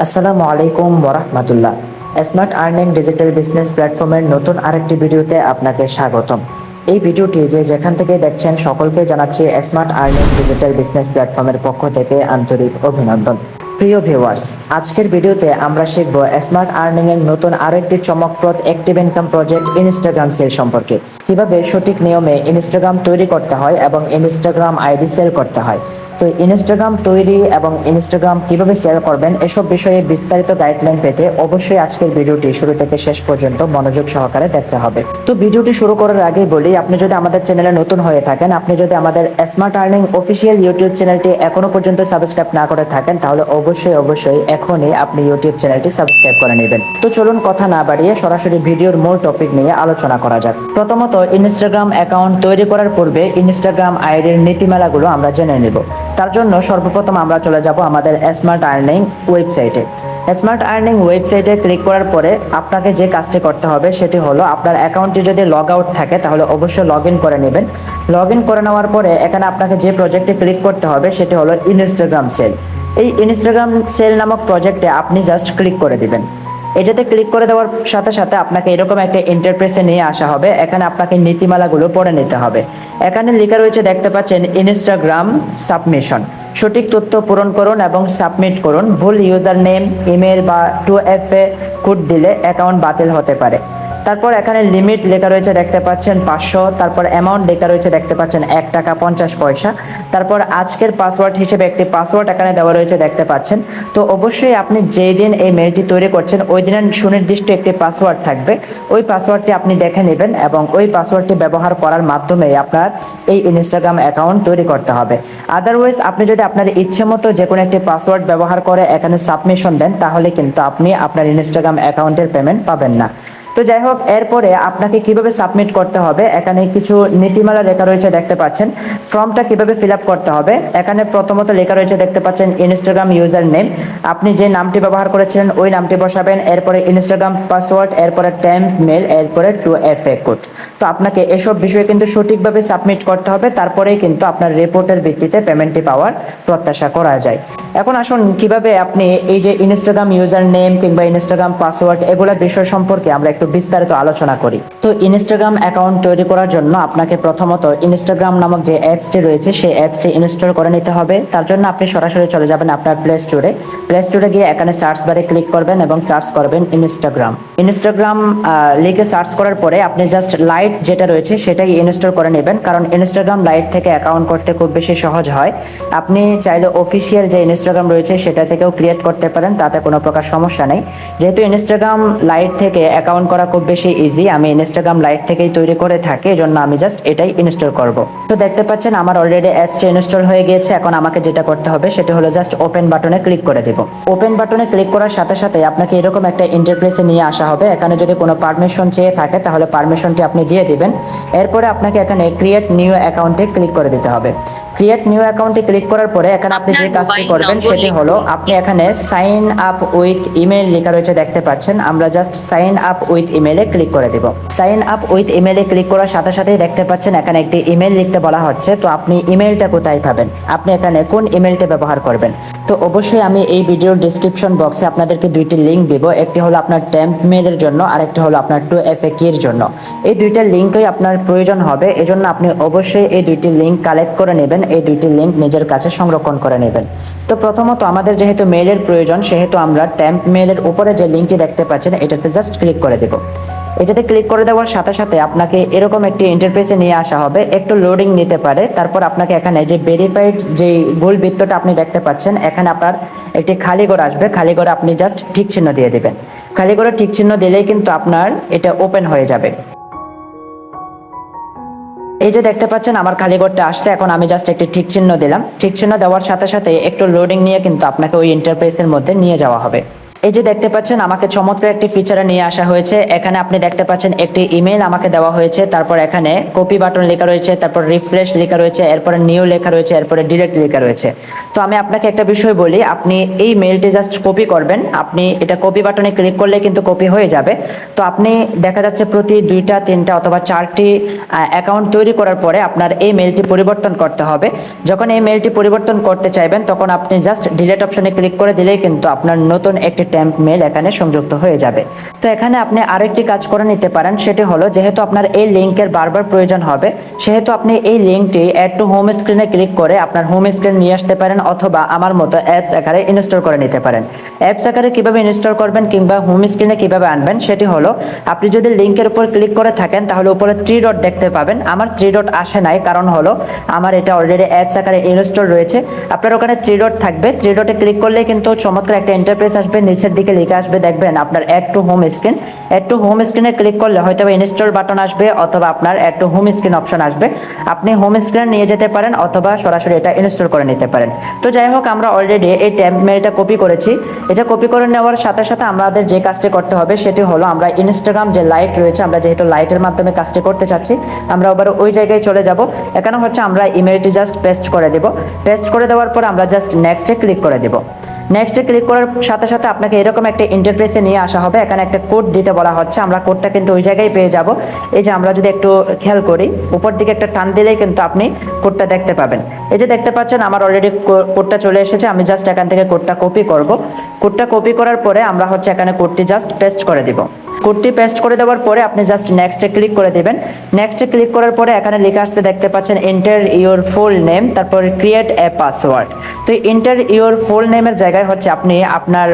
আসসালামু আলাইকুম ওরহমাতুল্লাহ। Smart earning digital business প্ল্যাটফর্মের নতুন আরেকটি ভিডিওতে আপনাকে স্বাগতম। এই ভিডিওটি যেখান থেকে দেখছেন সকলকে জানাচ্ছি স্মার্ট আর্নিং ডিজিটাল বিজনেস প্ল্যাটফর্মের পক্ষ থেকে আন্তরিক অভিনন্দন। প্রিয় ভিউয়ার্স, আজকের ভিডিওতে আমরা শিখব স্মার্ট আর্নিং এর নতুন আরেকটি চমকপ্রদ active income project Instagram sell সম্পর্কে। কিভাবে সঠিক নিয়মে ইনস্টাগ্রাম তৈরি করতে হয় এবং ইনস্টাগ্রাম আইডি সেল করতে হয়। তো ইনস্টাগ্রাম তৈরি এবং ইনস্টাগ্রাম কিভাবে সেল করবেন এসব বিষয়ে বিস্তারিত গাইডলাইন পেতে অবশ্যই আজকের ভিডিওটি শুরু থেকে শেষ পর্যন্ত মনোযোগ সহকারে দেখতে হবে। তো ভিডিওটি শুরু করার আগেই বলি, আপনি যদি আমাদের চ্যানেলে নতুন হয়ে থাকেন, আপনি যদি আমাদের স্মার্ট আর্নিং অফিসিয়াল ইউটিউব চ্যানেলটি এখনো পর্যন্ত সাবস্ক্রাইব না করে থাকেন, তাহলে অবশ্যই এখনই আপনি ইউটিউব চ্যানেলটি সাবস্ক্রাইব করে নেবেন। তো চলুন কথা না বাড়িয়ে সরাসরি ভিডিওর মূল টপিক নিয়ে আলোচনা করা যাক। প্রথমত, ইনস্টাগ্রাম অ্যাকাউন্ট তৈরি করার পূর্বে ইনস্টাগ্রাম আইডির নীতিমালাগুলো আমরা জেনে নেব। তার জন্য সর্বপ্রথম আমরা চলে যাব আমাদের স্মার্ট আর্নিং ওয়েবসাইটে। স্মার্ট আর্নিং ওয়েবসাইটে ক্লিক করার পরে আপনাকে যে কাজটি করতে হবে সেটি হলো, আপনার অ্যাকাউন্টটি যদি লগ আউট থাকে তাহলে অবশ্যই লগ ইন করে নেবেন। লগ ইন করে নেওয়ার পরে এখানে আপনাকে যে প্রজেক্টে ক্লিক করতে হবে সেটি হলো ইনস্টাগ্রাম সেল। এই ইনস্টাগ্রাম সেল নামক প্রজেক্টে আপনি জাস্ট ক্লিক করে দিবেন। এটাতে ক্লিক করে দেওয়ার সাথে সাথে আপনাকে এরকম একটা ইন্টারফেসে নিয়ে আসা হবে। এখানে আপনাকে নীতিমালাগুলো পড়ে নিতে হবে। এখানে লেখা রয়েছে, দেখতে পাচ্ছেন, ইনস্টাগ্রাম সাবমিশন। সঠিক তথ্য পূরণ করুন এবং সাবমিট করুন। ভুল ইউজার নেম, ইমেল বা 2FA কোড দিলে অ্যাকাউন্ট বাতিল হতে পারে। তারপর এখানে লিমিট লেখা রয়েছে, দেখতে পাচ্ছেন 500। তারপর অ্যামাউন্ট লেখা রয়েছে, দেখতে পাচ্ছেন 1 টাকা 50 পয়সা। তারপর আজকের পাসওয়ার্ড হিসেবে একটি পাসওয়ার্ড এখানে দেওয়া রয়েছে, দেখতে পাচ্ছেন। তো অবশ্যই আপনি যেই দিন এই মেলটি তৈরি করছেন ওই দিনের সুনির্দিষ্ট একটি পাসওয়ার্ড থাকবে। ওই পাসওয়ার্ডটি আপনি দেখে নেবেন এবং ওই পাসওয়ার্ডটি ব্যবহার করার মাধ্যমে আপনার এই ইনস্টাগ্রাম অ্যাকাউন্ট তৈরি করতে হবে। আদারওয়াইজ আপনি যদি আপনার ইচ্ছে মতো যে কোনো একটি পাসওয়ার্ড ব্যবহার করে এখানে সাবমিশন দেন, তাহলে কিন্তু আপনি আপনার ইনস্টাগ্রাম অ্যাকাউন্টের পেমেন্ট পাবেন না। তো যাই হোক, এরপরে আপনাকে কিভাবে সাবমিট করতে হবে এখানে কিছু নীতিমালা লেখা রয়েছে, দেখতে পাচ্ছেন। ফর্মটা কিভাবে ফিল আপ করতে হবে এখানে প্রথমত লেখা রয়েছে, দেখতে পাচ্ছেন, ইনস্টাগ্রাম ইউজার নেম। আপনি যে নামটি ব্যবহার করেছিলেন ওই নামটি বসাবেন। এরপরে ইনস্টাগ্রাম পাসওয়ার্ড, এরপরে টেম্প মেল, এরপরে 2FA কোড। তো আপনাকে এসব বিষয়ে কিন্তু সঠিকভাবে সাবমিট করতে হবে, তারপরেই কিন্তু আপনার রিপোর্টের ভিত্তিতে পেমেন্টটি পাওয়ার প্রত্যাশা করা যায়। এখন আসুন কিভাবে আপনি এই যে ইনস্টাগ্রাম ইউজার নেম কিংবা ইনস্টাগ্রাম পাসওয়ার্ড এগুলা বিষয় সম্পর্কে আমরা একটু বিস্তারিত আলোচনা করি। তো ইনস্টাগ্রাম অ্যাকাউন্ট তৈরি করার জন্য আপনাকে প্রথমত ইনস্টাগ্রাম নামক যে অ্যাপসটি রয়েছে সেই অ্যাপসটি ইনস্টল করে নিতে হবে। তার জন্য আপনি সরাসরি চলে যাবেন আপনার প্লে স্টোরে গিয়ে এখানে সার্চ বারে ক্লিক করবেন এবং সার্চ করবেন ইনস্টাগ্রাম লিখে সার্চ করার পরে আপনি জাস্ট লাইট যেটা রয়েছে সেটাই ইনস্টল করে নেবেন, কারণ ইনস্টাগ্রাম লাইট থেকে অ্যাকাউন্ট করতে খুব বেশি সহজ হয়। আপনি চাইলে অফিসিয়াল যে ইনস্টাগ্রাম রয়েছে সেটা থেকেও ক্রিয়েট করতে পারেন, তাতে কোনো প্রকার সমস্যা নেই। যেহেতু ইনস্টাগ্রাম লাইট থেকে অ্যাকাউন্ট করা খুব বেশি ইজি, আমি ইনস্টাগ্রাম লাইট থেকেই তৈরি করে থাকি, এজন্য আমি জাস্ট এটাই ইনস্টল করব। তো দেখতে পাচ্ছেন আমার অলরেডি অ্যাপসটি ইনস্টল হয়ে গিয়েছে। এখন আমাকে যেটা করতে হবে সেটা হলো জাস্ট ওপেন বাটনে ক্লিক করে দেব। ওপেন বাটনে ক্লিক করার সাথে সাথে আপনাকে এরকম একটা ইন্টারফেসে নিয়ে আসা হবে। এখানে যদি কোনো পারমিশন চেয়ে থাকে তাহলে পারমিশনটি আপনি দিয়ে দিবেন। এরপরে আপনাকে এখানে ক্রিয়েট নিউ অ্যাকাউন্টে ক্লিক করে দিতে হবে। ক্রিয়েট নিউ অ্যাকাউন্টে ক্লিক করার পরে এখানে আপনি যে কাজটি করবেন সেটি হলো, আপনি এখানে সাইন আপ উইথ ইমেল লেখা রয়েছে, দেখতে পাচ্ছেন। আমরা জাস্ট সাইন আপ উইথ ইমেলে ক্লিক করে দেব। সাইন আপ উইথ ইমেলে ক্লিক করার সাথে সাথেই দেখতে পাচ্ছেন এখানে একটি ইমেল লিখতে বলা হচ্ছে। তো আপনি ইমেলটা কোথায় পাবেন, আপনি এখানে কোন ইমেলটা ব্যবহার করবেন। তো অবশ্যই আমি এই ভিডিওর ডেসক্রিপশন বক্সে আপনাদেরকে দুইটি লিঙ্ক দিব। একটি হলো আপনার টেম্প মেলের জন্য আর একটি হলো আপনার 2FA এর জন্য। এই দুইটা লিঙ্কই আপনার প্রয়োজন হবে, এজন্য আপনি অবশ্যই এই দুইটি লিঙ্ক কালেক্ট করে নেবেন, এই দুইটি লিঙ্ক নিজের কাছে সংরক্ষণ করে নেবেন। তো প্রথমত আমাদের যেহেতু মেলের প্রয়োজন সেহেতু আমরা টেম্প মেলের উপরে যে লিঙ্কটি দেখতে পাচ্ছেন এটাতে জাস্ট ক্লিক করে দেব। এটাতে ক্লিক করে দেওয়ার সাথে সাথে আপনাকে এরকম একটি ইন্টারফেসে নিয়ে আসা হবে, একটু লোডিং নিতে পারে। তারপর আপনাকে এখানে যে ভেরিফাইড যে গোল বৃত্তটা আপনি দেখতে পাচ্ছেন এখানে আপনার একটি খালি ঘর আসবে। খালি ঘরে আপনি জাস্ট টিক চিহ্ন দিয়ে দিবেন। খালি ঘরে টিক চিহ্ন দিলেই কিন্তু আপনার এটা ওপেন হয়ে যাবে। এই যে দেখতে পাচ্ছেন আমার খালি ঘরটা আসছে। এখন আমি জাস্ট একটি টিক চিহ্ন দিলাম। টিক চিহ্ন দেওয়ার সাথে সাথে একটু লোডিং নিয়ে কিন্তু আপনাকে ওই ইন্টারফেসের মধ্যে নিয়ে যাওয়া হবে। এই যে দেখতে পাচ্ছেন আমাকে চমৎকার একটি ফিচারে নিয়ে আসা হয়েছে। এখানে আপনি দেখতে পাচ্ছেন একটি ইমেল আমাকে দেওয়া হয়েছে, তারপর এখানে কপি বাটন লেখা রয়েছে, তারপর রিফ্রেশ লেখা রয়েছে, এরপরে নিউ লেখা রয়েছে, এরপরে ডিলিট লেখা রয়েছে। তো আমি আপনাকে একটা বিষয় বলি, আপনি এই মেলটি জাস্ট কপি করবেন। আপনি এটা কপি বাটনে ক্লিক করলে কিন্তু কপি হয়ে যাবে। তো আপনি দেখা যাচ্ছে প্রতি 2টা 3টা অথবা 4টি অ্যাকাউন্ট তৈরি করার পরে আপনার এই মেলটি পরিবর্তন করতে হবে। যখন এই মেলটি পরিবর্তন করতে চাইবেন তখন আপনি জাস্ট ডিলিট অপশনে ক্লিক করে দিলেই কিন্তু আপনার নতুন একটি টেম্প মেল এখানে সংযুক্ত হয়ে যাবে। তো এখানে আপনি আরেকটি কাজ করে নিতে পারেন, সেটি হলো যেহেতু আপনার এই লিঙ্কের বারবার প্রয়োজন হবে, সেহেতু আপনি এই লিঙ্কটি অ্যাড টু হোম স্ক্রিনে ক্লিক করে আপনার হোম স্ক্রিন নিয়ে আসতে পারেন, অথবা আমার মতো অ্যাপস আকারে ইনস্টল করে নিতে পারেন। অ্যাপস আকারে কিভাবে ইনস্টল করবেন কিংবা হোম স্ক্রিনে কিভাবে আনবেন সেটি হলো, আপনি যদি লিঙ্কের উপর ক্লিক করে থাকেন তাহলে উপরে 3 ডট দেখতে পাবেন। আমার 3 ডট আসে নাই, কারণ হলো আমার এটা অলরেডি অ্যাপস আকারে ইনস্টল রয়েছে। আপনার ওখানে 3 ডট থাকবে, 3 ডটে ক্লিক করলে কিন্তু চমৎকার একটা ইন্টারফেস আসবে, নিচের দিকে লেখা আসবে দেখবেন আপনার add to home screen. Add to home স্ক্রিনে ক্লিক করলে হয়তো ইনস্টল বাটন আসবে অথবা আপনার add to home screen option আসবে। আপনি হোম স্ক্রিনে নিয়ে যেতে পারেন অথবা সরাসরি এটা ইনস্টল করে নিতে পারেন। তো যাই হোক, আমরা অলরেডি এই টেম্প মেলটা কপি করেছি। এটা কপি করে নেওয়ার সাথে সাথে আমাদের যে কাজটি করতে হবে সেটি হলো, আমরা ইনস্টাগ্রাম যে লাইট রয়েছে, আমরা যেহেতু লাইটের মাধ্যমে কাজটি করতে চাচ্ছি, আমরা আবার ওই জায়গায় চলে যাব। এখানে হচ্ছে আমরা ইমেলটি জাস্ট পেস্ট করে দেব। পেস্ট করে দেওয়ার পর আমরা জাস্ট নেক্সটে ক্লিক করে দেব। নেক্সটে ক্লিক করার সাথে সাথে আপনাকে এরকম একটা ইন্টারফেসে নিয়ে আসা হবে। এখানে একটা কোড দিতে বলা হচ্ছে, আমরা কোডটা কিন্তু ওই জায়গায় পেয়ে যাব। এই যে আমরা যদি একটু খেয়াল করি, উপর দিকে একটা টান দিলেই কিন্তু আপনি কোডটা দেখতে পাবেন। এই যে দেখতে পাচ্ছেন আমার অলরেডি কোডটা চলে এসেছে। আমি জাস্ট এখান থেকে কোডটা কপি করব। কোডটা কপি করার পরে আমরা হচ্ছে এখানে কোডটি জাস্ট পেস্ট করে দিব। কোডটি পেস্ট করে দেওয়ার পরে আপনি জাস্ট নেক্সটে ক্লিক করে দেবেন। নেক্সটে ক্লিক করার পরে এখানে লেখা আসছে দেখতে পাচ্ছেন এন্টার ইওর ফুল নেম, তারপর ক্রিয়েট এ পাসওয়ার্ড। তো এন্টার ইওর ফুল নেমের জায়গায় হচ্ছে আপনি আপনার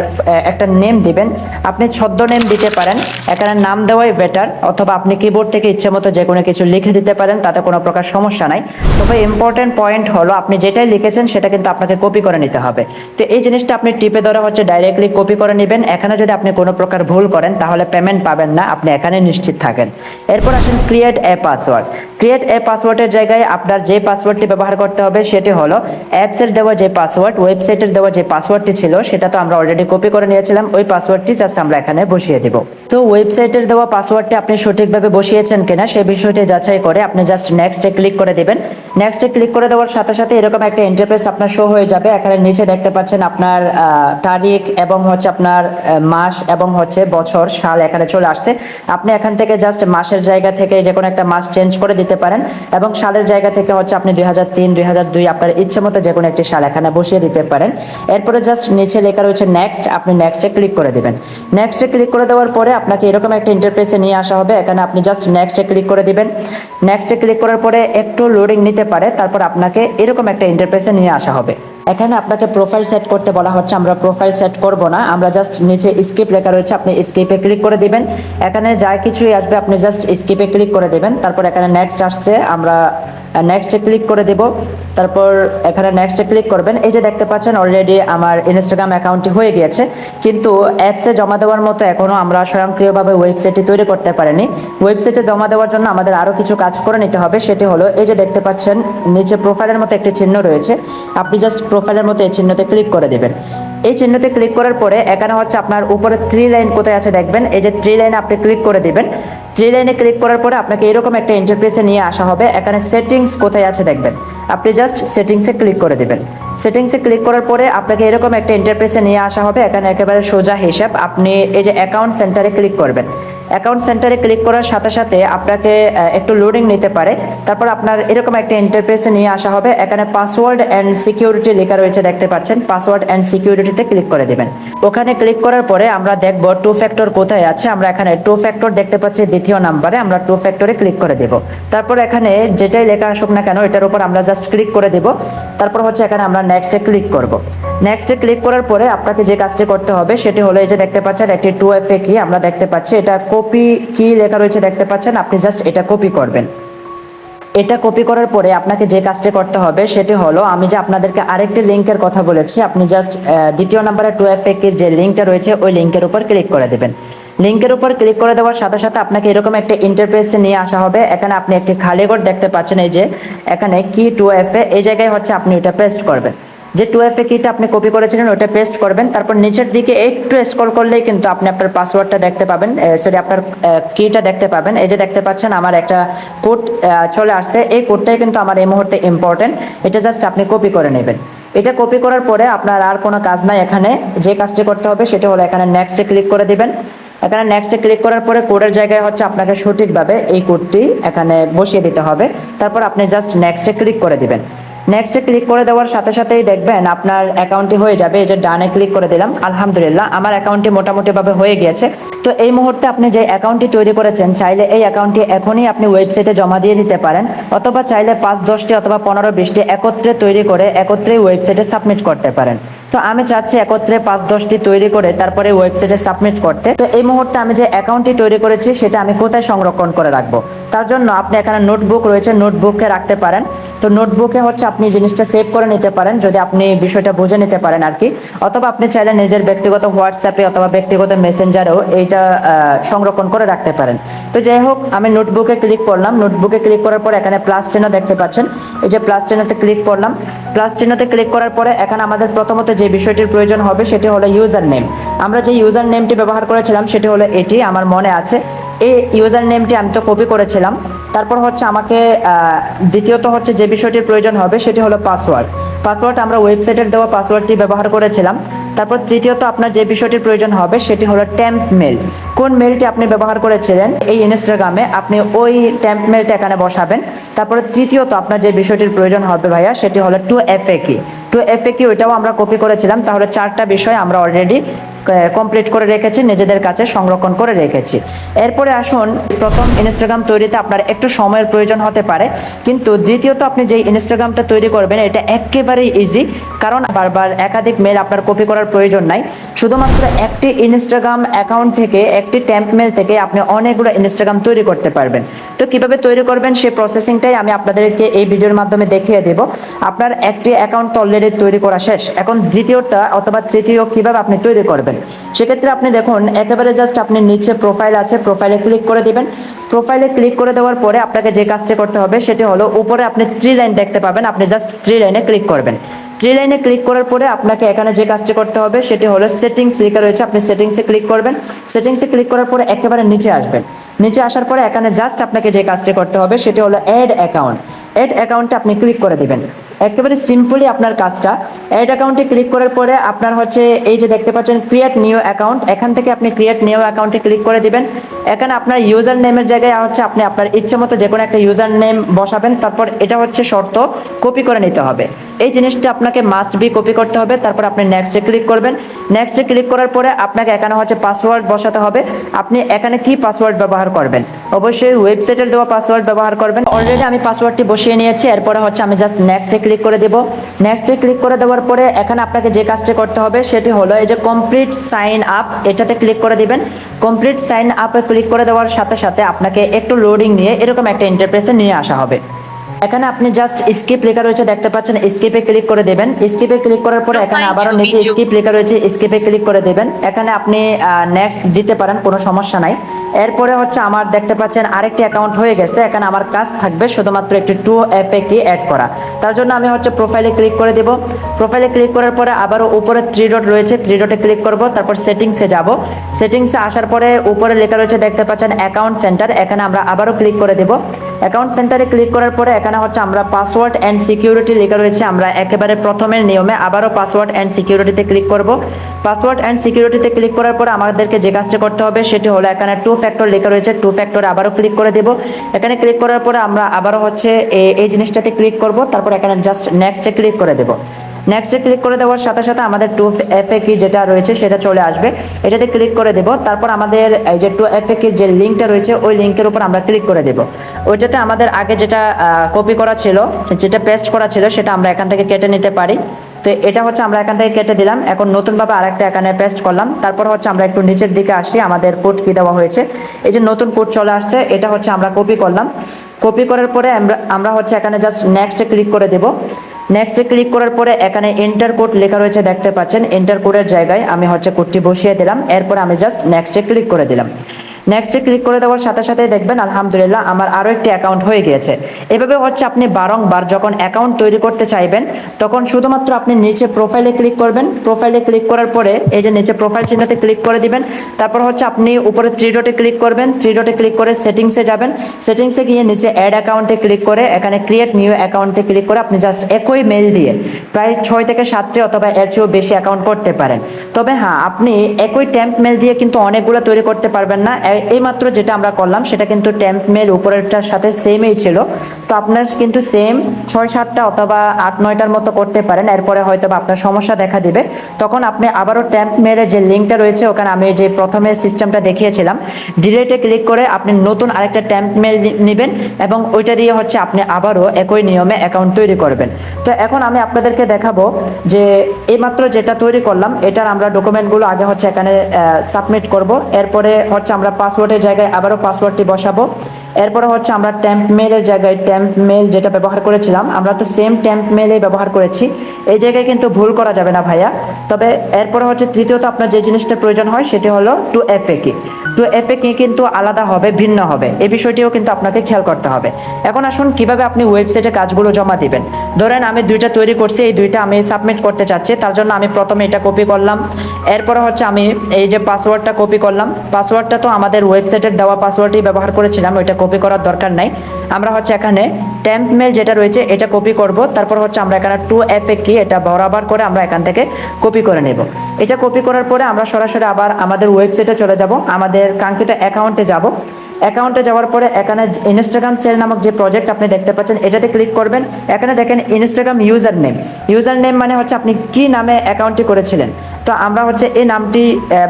একটা নেম দিবেন। আপনি ছদ্ম নেম দিতে পারেন, এখানে নাম দেওয়াই বেটার, অথবা আপনি কিবোর্ড থেকে ইচ্ছে মতো যে কোনো কিছু লিখে দিতে পারেন, তাতে কোনো প্রকার সমস্যা নাই। তবে ইম্পর্টেন্ট পয়েন্ট হলো আপনি যেটাই লিখেছেন সেটা কিন্তু আপনাকে কপি করে নিতে হবে। তো এই জিনিসটা আপনি টিপে ধরে হচ্ছে ডাইরেক্টলি কপি করে নেবেন। এখানে যদি আপনি কোনো প্রকার ভুল করেন তাহলে পেমেন্ট পাবেন না, আপনি এখানে নিশ্চিত থাকেন। এরপর আসেন create a password. Create a পাসওয়ার্ডের জায়গায় আপনার যে পাসওয়ার্ডটি ব্যবহার করতে হবে সেটি হলো অ্যাপসের দেওয়া যে পাসওয়ার্ড, ওয়েবসাইটের দেওয়া যে পাসওয়ার্ডটি ছিল সেটা তো আমরা অলরেডি কপি করে নিয়েছিলাম, ওই পাসওয়ার্ডটি জাস্ট আমরা এখানে বসিয়ে দিব। তো ওয়েবসাইটের দেওয়া পাসওয়ার্ডটি আপনি সঠিকভাবে বসিয়েছেন কিনা সেই বিষয়টি যাচাই করে আপনি জাস্ট নেক্সটে ক্লিক করে দিবেন। নেক্সটে ক্লিক করে দেওয়ার সাথে সাথে এরকম একটা ইন্টারফেস আপনার শো হয়ে যাবে। এখানে নিচে দেখতে পাচ্ছেন আপনার তারিখ এবং হচ্ছে আপনার মাস এবং হচ্ছে বছর, সাল এখানে চলে আসছে। আপনি এখান থেকে জাস্ট মাসের জায়গা থেকে যে কোনো একটা মাস চেঞ্জ করে দিতে পারেন এবং সালের জায়গা থেকে হচ্ছে আপনি 2003, 2002 আপনার ইচ্ছে মতো যে কোনো একটি সাল এখানে বসিয়ে দিতে পারেন। এরপরে জাস্ট নিচে লেখা রয়েছে নেক্সট, আপনি নেক্সটে ক্লিক করে দিবেন। নেক্সটে ক্লিক করে দেওয়ার পরে আপনাকে এরকম একটা ইন্টারফেসে নিয়ে আসা হবে। এখানে আপনি জাস্ট নেক্সটে ক্লিক করে দিবেন। নেক্সটে ক্লিক করার পরে একটু লোডিং নিতে পারে, তারপর আপনাকে এরকম একটা ইন্টারফেসে নিয়ে আসা হবে। এখানে আপনাকে প্রোফাইল সেট করতে বলা হচ্ছে, আমরা প্রোফাইল সেট করব না, আমরা জাস্ট নিচে স্কিপ লেখা রয়েছে, আপনি স্কিপে ক্লিক করে দিবেন। এখানে যা কিছুই আসবে আপনি জাস্ট স্কিপে ক্লিক করে দিবেন। তারপর এখানে নেক্সট আসছে, আমরা নেক্সটে ক্লিক করে দেব। তারপর এখানে নেক্সটে ক্লিক করবেন। এই যে দেখতে পাচ্ছেন অলরেডি আমার ইনস্টাগ্রাম অ্যাকাউন্টটি হয়ে গিয়েছে, কিন্তু অ্যাপসে জমা দেওয়ার মতো এখনও আমরা স্বয়ংক্রিয়ভাবে ওয়েবসাইটটি তৈরি করতে পারিনি। ওয়েবসাইটে জমা দেওয়ার জন্য আমাদের আরও কিছু কাজ করে নিতে হবে। সেটি হলো এই যে দেখতে পাচ্ছেন নিচে প্রোফাইলের মতো একটি চিহ্ন রয়েছে, আপনি জাস্ট প্রোফাইলের মতো এই চিহ্নতে ক্লিক করে দেবেন। এই চিহ্নতে ক্লিক করার পরে এখানে হচ্ছে আপনার উপরে 3 লাইন কোথায় আছে দেখবেন, এই যে 3 লাইনে আপনি ক্লিক করে দিবেন। 3 লাইনে ক্লিক করার পরে আপনাকে এরকম একটা ইন্টারফেসে নিয়ে আসা হবে। এখানে সেটিংস কোথায় আছে দেখবেন, আপনি জাস্ট সেটিংসে ক্লিক করে দিবেন। সেটিংসে ক্লিক করার পরে আপনাকে এরকম একটা ইন্টারফেসে নিয়ে আসা হবে। এখানে একেবারে সোজা হিসাব, আপনি এই যে অ্যাকাউন্ট সেন্টারে ক্লিক করবেন। অ্যাকাউন্ট সেন্টারে ক্লিক করার সাথে সাথে আপনাকে একটু লোডিং নিতে পারে, তারপর আপনার এরকম একটা ইন্টারফেসে নিয়ে আসা হবে। এখানে পাসওয়ার্ড অ্যান্ড সিকিউরিটি লেখা রয়েছে দেখতে পাচ্ছেন, পাসওয়ার্ড অ্যান্ড সিকিউরিটিতে ক্লিক করে দেবেন। ওখানে ক্লিক করার পরে আমরা দেখব 2 ফ্যাক্টর কোথায় আছে। আমরা এখানে 2 ফ্যাক্টর দেখতে পাচ্ছি দ্বিতীয় নাম্বারে, আমরা 2 ফ্যাক্টরে ক্লিক করে দেব। তারপর এখানে যেটাই লেখা আসুক না কেন এটার উপর আমরা জাস্ট ক্লিক করে দেব। তারপর হচ্ছে এখানে আমরা নেক্সটে ক্লিক করব। নেক্সটে ক্লিক করার পরে আপনাকে যে কাজটি করতে হবে সেটি হলো এই যে দেখতে পাচ্ছেন একটি 2FA কি আমরা দেখতে পাচ্ছি, এটা কপি কি লেখা রয়েছে দেখতে পাচ্ছেন, আপনি জাস্ট এটা কপি করবেন। এটা কপি করার পরে আপনাকে যে কাজটি করতে হবে সেটি হলো, আমি যে আপনাদেরকে আরেকটি লিঙ্কের কথা বলেছি, আপনি জাস্ট দ্বিতীয় নাম্বারে 2FA এর যে লিঙ্কটা রয়েছে ওই লিঙ্কের উপর ক্লিক করে দেবেন। লিঙ্কের উপর ক্লিক করে দেওয়ার সাথে সাথে আপনাকে এরকম একটা ইন্টারফেসে নিয়ে আসা হবে। এখানে আপনি একটি খালি ঘর দেখতে পাচ্ছেন, এই যে এখানে কি 2FA, এই জায়গায় হচ্ছে আপনি এটা পেস্ট করবেন। যে 2FA কিটা আপনি কপি করেছিলেন ওটা পেস্ট করবেন, তারপর নিচের দিকে একটু স্ক্রল করলেই কিন্তু আপনি আপনার পাসওয়ার্ডটা দেখতে পাবেন, সরি আপনার কিটা দেখতে পাবেন। এই যে দেখতে পাচ্ছেন আমার একটা কোড চলে আসছে, এই কোডটাই কিন্তু আমার এই মুহূর্তে ইম্পর্টেন্ট, এটা জাস্ট আপনি কপি করে নেবেন। এটা কপি করার পরে আপনার আর কোনো কাজ নাই, এখানে যে কাজটি করতে হবে সেটা হলো এখানে নেক্সটে ক্লিক করে দিবেন। এখানে নেক্সটে ক্লিক করার পরে কোডের জায়গায় হচ্ছে আপনাকে সঠিকভাবে এই কোডটি এখানে বসিয়ে দিতে হবে, তারপর আপনি জাস্ট নেক্সটে ক্লিক করে দিবেন। নেক্সটে ক্লিক করে দেওয়ার সাথে সাথেই দেখবেন আপনার অ্যাকাউন্টটি হয়ে যাবে। এই যে ডানে ক্লিক করে দিলাম, আলহামদুলিল্লাহ আমার অ্যাকাউন্টটি মোটামুটিভাবে হয়ে গিয়েছে। তো এই মুহূর্তে আপনি যে অ্যাকাউন্টটি তৈরি করেছেন চাইলে এই অ্যাকাউন্টটি এখনই আপনি ওয়েবসাইটে জমা দিয়ে দিতে পারেন, অথবা চাইলে 5-10টি অথবা 15-20টি একত্রে তৈরি করে একত্রেই ওয়েবসাইটে সাবমিট করতে পারেন। তো আমি চাচ্ছি একত্রে 5-10টি তৈরি করে তারপরে ওয়েবসাইটে সাবমিট করতে। তো এই মুহূর্তে আমি যে অ্যাকাউন্টটি তৈরি করেছি সেটা আমি কোথায় সংরক্ষণ করে রাখবো, তার জন্য আপনি এখানে নোটবুক রয়েছে, নোটবুকে রাখতে পারেন। তো নোটবুকে হচ্ছে আপনি জিনিসটা সেভ করে নিতে পারেন যদি আপনি বিষয়টা বুঝে নিতে পারেন আর কি, অথবা আপনি চাইলে নিজের ব্যক্তিগত হোয়াটসঅ্যাপে অথবা ব্যক্তিগত মেসেঞ্জারেও এইটা সংরক্ষণ করে রাখতে পারেন। তো যাই হোক আমি নোটবুকে ক্লিক করলাম, নোটবুকে ক্লিক করার পর এখানে প্লাস চিহ্ন দেখতে পাচ্ছেন, এই যে প্লাস চিহ্নতে ক্লিক করলাম। প্লাস চিহ্নতে ক্লিক করার পরে এখানে আমাদের প্রথমত যে বিষয়টির প্রয়োজন হবে সেটি হলো ইউজার নেম। আমরা যে ইউজার নেমটি ব্যবহার করেছিলাম সেটি হলো এটি, আমার মনে আছে এই ইউজার নেমটি আমি তো কপি করেছিলাম। তারপর হচ্ছে আমাকে দ্বিতীয়ত হচ্ছে যে বিষয়টির প্রয়োজন হবে সেটি হলো পাসওয়ার্ড। পাসওয়ার্ড আমরা ওয়েবসাইটের দেওয়া পাসওয়ার্ডটি ব্যবহার করেছিলাম। তারপর তৃতীয়ত আপনার যে বিষয়টির প্রয়োজন হবে সেটি হলো ট্যাম্প মেল। কোন মেলটি আপনি ব্যবহার করেছিলেন এই ইনস্টাগ্রামে আপনি ওই ট্যাম্প মেলটা এখানে বসাবেন। তারপরে তৃতীয়ত আপনার যে বিষয়টির প্রয়োজন হবে ভাইয়া সেটি হলো 2FA কি। 2FA কি ওইটাও আমরা কপি করেছিলাম, তাহলে 4টা বিষয় আমরা অলরেডি কমপ্লিট করে রেখেছি, নিজেদের কাছে সংরক্ষণ করে রেখেছি। এরপরে আসুন, প্রথম ইনস্টাগ্রাম তৈরিতে আপনার একটু সময়ের প্রয়োজন হতে পারে, কিন্তু দ্বিতীয়ত আপনি যেই ইনস্টাগ্রামটা তৈরি করবেন এটা একেবারেই ইজি, কারণ বারবার একাধিক মেল আপনার কপি করার প্রয়োজন নাই। শুধুমাত্র একটি ইনস্টাগ্রাম অ্যাকাউন্ট থেকে, একটি ট্যাম্প মেল থেকে আপনি অনেকগুলো ইনস্টাগ্রাম তৈরি করতে পারবেন। তো কিভাবে তৈরি করবেন সেই প্রসেসিংটাই আমি আপনাদেরকে এই ভিডিওর মাধ্যমে দেখিয়ে দেব। আপনার একটি অ্যাকাউন্ট তো অলরেডি তৈরি করা শেষ, এখন দ্বিতীয়টা অথবা তৃতীয় কিভাবে আপনি তৈরি করবেন সেক্ষেত্রে আপনি দেখুন একেবারে জাস্ট আপনি নিচে প্রোফাইল আছে, প্রোফাইলে ক্লিক করে দিবেন। প্রোফাইলে ক্লিক করে দেওয়ার পরে আপনাকে যে কাজটি করতে হবে সেটি হলো উপরে আপনি 3 লাইন দেখতে পাবেন, আপনি জাস্ট 3 লাইনে ক্লিক করবেন। 3 লাইনে ক্লিক করার পরে আপনাকে এখানে যে কাজটি করতে হবে সেটি হলো সেটিংস লেখা রয়েছে, আপনি সেটিংসে ক্লিক করবেন। সেটিংসে ক্লিক করার পরে একেবারে নিচে আসবেন। নিচে আসার পরে এখানে জাস্ট আপনাকে যে কাজটি করতে হবে সেটি হলো অ্যাড অ্যাকাউন্ট। অ্যাড অ্যাকাউন্টে আপনি ক্লিক করে দিবেন। একেবারে সিম্পলি আপনার কাজটা। অ্যাড অ্যাকাউন্টে ক্লিক করার পরে আপনার হচ্ছে এই যে দেখতে পাচ্ছেন ক্রিয়েট নিউ অ্যাকাউন্ট, এখান থেকে আপনি ক্রিয়েট নিউ অ্যাকাউন্টে ক্লিক করে দিবেন। এখানে আপনার ইউজার নেমের জায়গায় হচ্ছে আপনি আপনার ইচ্ছে মতো যে কোনো একটা ইউজার নেম বসাবেন। তারপর এটা হচ্ছে শর্ত, কপি করে নিতে হবে, এই জিনিসটা আপনাকে মাস্ট বি কপি করতে হবে। তারপর আপনি নেক্সটে ক্লিক করবেন। নেক্সটে ক্লিক করার পরে আপনাকে এখানে হচ্ছে পাসওয়ার্ড বসাতে হবে। আপনি এখানে কি পাসওয়ার্ড ব্যবহার করবেন, অবশ্যই ওয়েবসাইটের দেওয়া পাসওয়ার্ড ব্যবহার করবেন। অলরেডি আমি পাসওয়ার্ডটি বসিয়ে নিয়েছি, এরপরে হচ্ছে আমি জাস্ট নেক্সটে ক্লিক করে দেব। নেক্সটে ক্লিক করে দেওয়ার পরে এখানে আপনাকে যে কাজটি করতে হবে সেটি হলো এই যে কমপ্লিট সাইন আপ, এটাতে ক্লিক করে দিবেন। কমপ্লিট সাইন আপে ক্লিক করে দেওয়ার সাথে সাথে আপনাকে একটু লোডিং নিয়ে এরকম একটা ইন্টারফেসে নিয়ে আসা হবে। এখানে আপনি জাস্ট স্কিপ লেখা রয়েছে দেখতে পাচ্ছেন, স্কিপে ক্লিক করে দেবেন। স্কিপে ক্লিক করার পরে এখানে আবারও নিচে স্কিপ লেখা রয়েছে, স্কিপে ক্লিক করে দেবেন। এখানে আপনি নেক্সট দিতে পারেন, কোনো সমস্যা নাই। এরপরে হচ্ছে আমার দেখতে পাচ্ছেন আরেকটি অ্যাকাউন্ট হয়ে গেছে। এখানে আমার কাজ থাকবে শুধুমাত্র একটি 2FA কি অ্যাড করা। তার জন্য আমি হচ্ছে প্রোফাইলে ক্লিক করে দেব। প্রোফাইলে ক্লিক করার পরে আবারও উপরে 3 ডট রয়েছে, 3 ডটে ক্লিক করব। তারপর সেটিংসে যাব। সেটিংসে আসার পরে উপরে লেখা রয়েছে দেখতে পাচ্ছেন অ্যাকাউন্ট সেন্টার, এখানে আমরা আবারও ক্লিক করে দেব। অ্যাকাউন্ট সেন্টারে ক্লিক করার পরে এখানে হচ্ছে আমরা পাসওয়ার্ড এন্ড সিকিউরিটি লেখা রয়েছে, আমরা একেবারে প্রথমের নিয়মে আবারও পাসওয়ার্ড এন্ড সিকিউরিটিতে ক্লিক করব। পাসওয়ার্ড এন্ড সিকিউরিটিতে ক্লিক করার পরে আমাদেরকে যে কাজটি করতে হবে সেটি হলো এখানে 2 ফ্যাক্টর লেখা রয়েছে, 2 ফ্যাক্টরে আবারও ক্লিক করে দেব। এখানে ক্লিক করার পরে আমরা আবারও হচ্ছে এই জিনিসটাতে ক্লিক করব। তারপর এখানে জাস্ট নেক্সটে ক্লিক করে দেব। নেক্সটে ক্লিক করে দেওয়ার সাথে সাথে আমাদের 2FA কি যেটা রয়েছে সেটা চলে আসবে, এটাতে ক্লিক করে দেব। তারপর আমাদের এই যে 2FA কি যে লিঙ্কটা রয়েছে ওই লিঙ্কের উপর আমরা ক্লিক করে দেব। ওইটাতে আমাদের আগে যেটা কপি করা ছিল, যেটা পেস্ট করা ছিল সেটা আমরা এখান থেকে কেটে নিতে পারি। তো এটা হচ্ছে আমরা এখান থেকে কেটে দিলাম। এখন নতুনভাবে আরেকটা এখানে পেস্ট করলাম। তারপর হচ্ছে আমরা একটু নিচের দিকে আসি, আমাদের কোড কি দেওয়া হয়েছে, এই যে নতুন কোড চলে আসছে, এটা হচ্ছে আমরা কপি করলাম। কপি করার পরে আমরা হচ্ছে এখানে জাস্ট নেক্সটে ক্লিক করে দেব। নেক্সটে ক্লিক করার পরে এখানে এন্টার কোড লেখা রয়েছে দেখতে পাচ্ছেন, এন্টার কোডের জায়গায় আমি হচ্ছে কোডটি বসিয়ে দিলাম। এরপর আমি জাস্ট নেক্সটে ক্লিক করে দিলাম। নেক্সটে ক্লিক করে দেওয়ার সাথে সাথে দেখবেন আলহামদুলিল্লাহ আমার আরও একটি অ্যাকাউন্ট হয়ে গিয়েছে। এভাবে হচ্ছে আপনি বারংবার যখন অ্যাকাউন্ট তৈরি করতে চাইবেন তখন শুধুমাত্র আপনি নিচে প্রোফাইলে ক্লিক করবেন। প্রোফাইলে ক্লিক করার পরে এই যে নিচে প্রোফাইল চিহ্নতে ক্লিক করে দিবেন। তারপর হচ্ছে আপনি উপরে থ্রি ডটে ক্লিক করবেন। থ্রি ডটে ক্লিক করে সেটিংসে যাবেন। সেটিংসে গিয়ে নিচে অ্যাড অ্যাকাউন্টে ক্লিক করে এখানে ক্রিয়েট নিউ অ্যাকাউন্টে ক্লিক করে আপনি জাস্ট একই মেল দিয়ে প্রায় 6 থেকে 7টি অথবা এর চেয়েও বেশি অ্যাকাউন্ট করতে পারেন। তবে হ্যাঁ, আপনি একই ট্যাম্প মেল দিয়ে কিন্তু অনেকগুলো তৈরি করতে পারবেন না। এইমাত্র যেটা আমরা করলাম সেটা কিন্তু ট্যাম্প মেল উপরেরটার সাথে সেমই ছিল। তো আপনার কিন্তু সেম 6-7টা অথবা 8-9টার মতো করতে পারেন। এরপরে হয়তো বা আপনার সমস্যা দেখা দিবে, তখন আপনি আবারও ট্যাম্প মেলের যে লিঙ্কটা রয়েছে ওখানে আমি যে প্রথমে সিস্টেমটা দেখিয়েছিলাম ডিলেটে ক্লিক করে আপনি নতুন আরেকটা ট্যাম্প মেল নেবেন এবং ওইটা দিয়ে হচ্ছে আপনি আবারও একই নিয়মে অ্যাকাউন্ট তৈরি করবেন। তো এখন আমি আপনাদেরকে দেখাবো যে এইমাত্র যেটা তৈরি করলাম এটার আমরা ডকুমেন্টগুলো আগে হচ্ছে এখানে সাবমিট করব। এরপরে হচ্ছে আমরা পাসওয়ার্ডের জায়গায় আবারও পাসওয়ার্ডটি বসাবো। এরপরে হচ্ছে আমরা ট্যাম্প মেলের জায়গায় ট্যাম্প মেল যেটা ব্যবহার করেছিলাম আমরা তো সেম ট্যাম্প মেলেই ব্যবহার করেছি, এই জায়গায় কিন্তু ভুল করা যাবে না ভাইয়া। তবে এরপরে হচ্ছে তৃতীয়ত আপনার যে জিনিসটা প্রয়োজন হয় সেটি হলো 2FA কি। 2FA কি কিন্তু আলাদা হবে, ভিন্ন হবে, এই বিষয়টিও কিন্তু আপনাকে খেয়াল করতে হবে। এখন আসুন কিভাবে আপনি ওয়েবসাইটে কাজগুলো জমা দিবেন। ধরেন আমি দুইটা তৈরি করছি, এই দুইটা আমি সাবমিট করতে চাচ্ছি, তার জন্য আমি প্রথমে এটা কপি করলাম। এরপরে হচ্ছে আমি এই যে পাসওয়ার্ডটা কপি করলাম। পাসওয়ার্ডটা তো আমাদের ওয়েবসাইটের দেওয়া পাসওয়ার্ডই ব্যবহার করেছিলাম, ওইটা কপি করার দরকার নাই। আমরা হচ্ছে এখানে ট্যাম্প মেল যেটা রয়েছে এটা কপি করব। তারপর হচ্ছে আমরা এখানে 2FA কি এটা বরাবর করে আমরা এখান থেকে কপি করে নেব। এটা কপি করার পরে আমরা সরাসরি আবার আমাদের ওয়েবসাইটে চলে যাব, আমাদের কাঙ্ক্ষিত অ্যাকাউন্টে যাব। অ্যাকাউন্টে যাওয়ার পরে এখানে ইনস্টাগ্রাম সেল নামক যে প্রজেক্ট আপনি দেখতে পাচ্ছেন এটাতে ক্লিক করবেন। এখানে দেখেন Instagram user name. User name মানে হচ্ছে আপনি কি নামে অ্যাকাউন্টটি করেছিলেন। তো আমরা হচ্ছে এই নামটি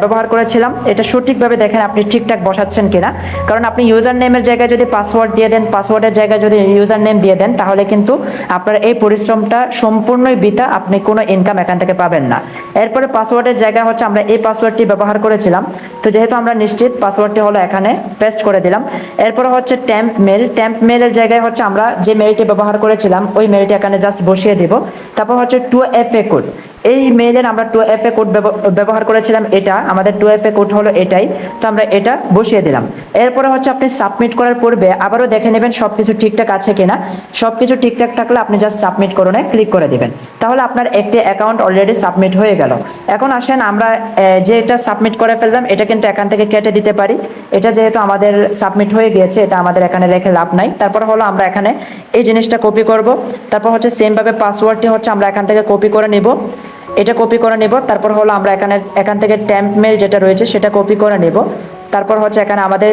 ব্যবহার করেছিলাম। এটা সঠিকভাবে দেখেন আপনি ঠিকঠাক বসাচ্ছেন কিনা, কারণ আপনি ইউজার নেমের জায়গায় যদি পাসওয়ার্ড দিয়ে দেন, পাসওয়ার্ডের জায়গায় যদি ইউজার নেম দিয়ে দেন, তাহলে কিন্তু আপনার এই পরিশ্রমটা সম্পূর্ণই বৃথা, আপনি কোনো ইনকাম এখান থেকে পাবেন না। এরপরে পাসওয়ার্ডের জায়গায় হচ্ছে আমরা এই পাসওয়ার্ডটি ব্যবহার করেছিলাম। তো যেহেতু আমরা নিশ্চিত, পাসওয়ার্ডটি হলো এখানে পেস্ট করে দিলাম। এরপরে হচ্ছে ট্যাম্প মেল। ট্যাম্প মেলের জায়গায় হচ্ছে আমরা যে মেলটি ব্যবহার করেছিলাম ওই মেলটি এখানে জাস্ট বসিয়ে দেব। তারপর হচ্ছে 2FA কোড। এই মেইলের আমরা 2FA কোড ব্যবহার করেছিলাম, এটা আমাদের 2FA কোড হলো এটাই। তো আমরা এটা বসিয়ে দিলাম। এরপরে হচ্ছে আপনি সাবমিট করার পূর্বে আবারও দেখে নেবেন সবকিছু ঠিকঠাক আছে কিনা। সবকিছু ঠিকঠাক থাকলে আপনি জাস্ট সাবমিট করনে ক্লিক করে দিবেন, তাহলে আপনার একটি অ্যাকাউন্ট অলরেডি সাবমিট হয়ে গেল। এখন আসেন আমরা যে এটা সাবমিট করে ফেললাম এটা কিন্তু এখান থেকে কেটে দিতে পারি। এটা যেহেতু আমাদের সাবমিট হয়ে গিয়েছে এটা আমাদের এখানে রেখে লাভ নাই। তারপর হলো আমরা এখানে এই জিনিসটা কপি করব। তারপর হচ্ছে সেমভাবে পাসওয়ার্ডটি হচ্ছে আমরা এখান থেকে কপি করে নিব। এটা কপি করে নেব। তারপর হলো আমরা এখান থেকে ট্যাম্প মেল যেটা রয়েছে সেটা কপি করে নেব। তারপর হচ্ছে এখানে আমাদের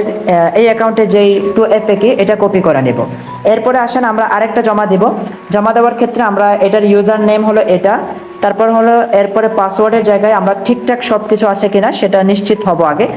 এই অ্যাকাউন্টে যেই 2FA কি এটা কপি করে নেব। এরপরে আসেন আমরা আরেকটা জমা দিব। জমা দেওয়ার ক্ষেত্রে আমরা এটার ইউজার নেম হলো এটা। তারপর হলো এরপরে পাসওয়ার্ডের জায়গায় আমরা ঠিকঠাক সব কিছু আছে কিনা সেটা নিশ্চিত হব আগে।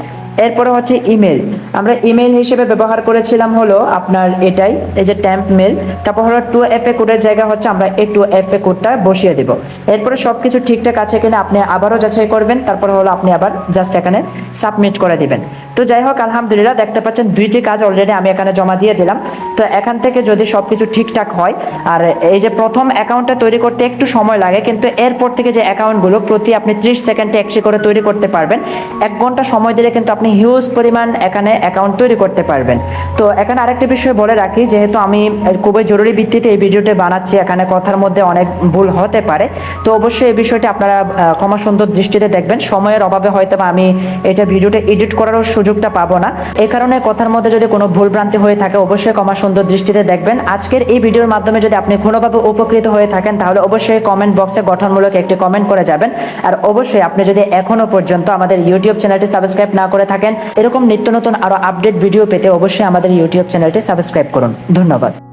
এরপরে হচ্ছে ইমেল। আমরা ইমেল হিসেবে ব্যবহার করেছিলাম হলো আপনার এটাই, এই যে ট্যাম্প মেল। তারপর হলো 2FA কোডের জায়গা হচ্ছে আমরা এই 2FA কোডটা বসিয়ে দেব। এরপরে সব কিছু ঠিকঠাক আছে কিনা আপনি আবারও যাচাই করবেন। তারপর হলো আপনি আবার জাস্ট এখানে সাবমিট করে দিবেন। তো যাই হোক আলহামদুলিল্লাহ দেখতে পাচ্ছেন দুইটি কাজ অলরেডি আমি এখানে জমা দিয়ে দিলাম। তো এখান থেকে যদি সব কিছু ঠিকঠাক হয়, আর এই যে প্রথম অ্যাকাউন্টটা তৈরি করতে একটু সময় লাগে, কিন্তু এরপর থেকে যে অ্যাকাউন্টগুলো প্রতি আপনি 30 সেকেন্ডে একটি করে তৈরি করতে পারবেন। 1 ঘন্টা সময় দিলে কিন্তু আপনি হিউজ পরিমাণ এখানে অ্যাকাউন্ট তৈরি করতে পারবেন। তো এখানে আরেকটা বিষয় বলে রাখি, যেহেতু আমি খুবই জরুরি ভিত্তিতে এই ভিডিওটি বানাচ্ছি, এখানে কথার মধ্যে অনেক ভুল হতে পারে। তো অবশ্যই এই বিষয়টি আপনারা ক্ষমা সুন্দর দৃষ্টিতে দেখবেন। সময়ের অভাবে হয়তো আমি এটা ভিডিওটা এডিট করারও সুযোগটা পাবো না, এই কারণে কথার মধ্যে যদি কোনো ভুলভ্রান্তি হয়ে থাকে অবশ্যই ক্ষমা সুন্দর দৃষ্টিতে দেখবেন। আজকের এই ভিডিওর মাধ্যমে যদি আপনি কোনোভাবে উপকৃত হয়ে থাকেন তাহলে অবশ্যই কমেন্ট বক্সে গঠনমূলক একটি কমেন্ট করে যাবেন। আর অবশ্যই আপনি যদি এখনো পর্যন্ত আমাদের ইউটিউব চ্যানেলটি সাবস্ক্রাইব না করে থাকেন, এরকম নিত্য নতুন আরো আপডেট ভিডিও পেতে অবশ্যই আমাদের ইউটিউব চ্যানেলটি সাবস্ক্রাইব করুন। ধন্যবাদ।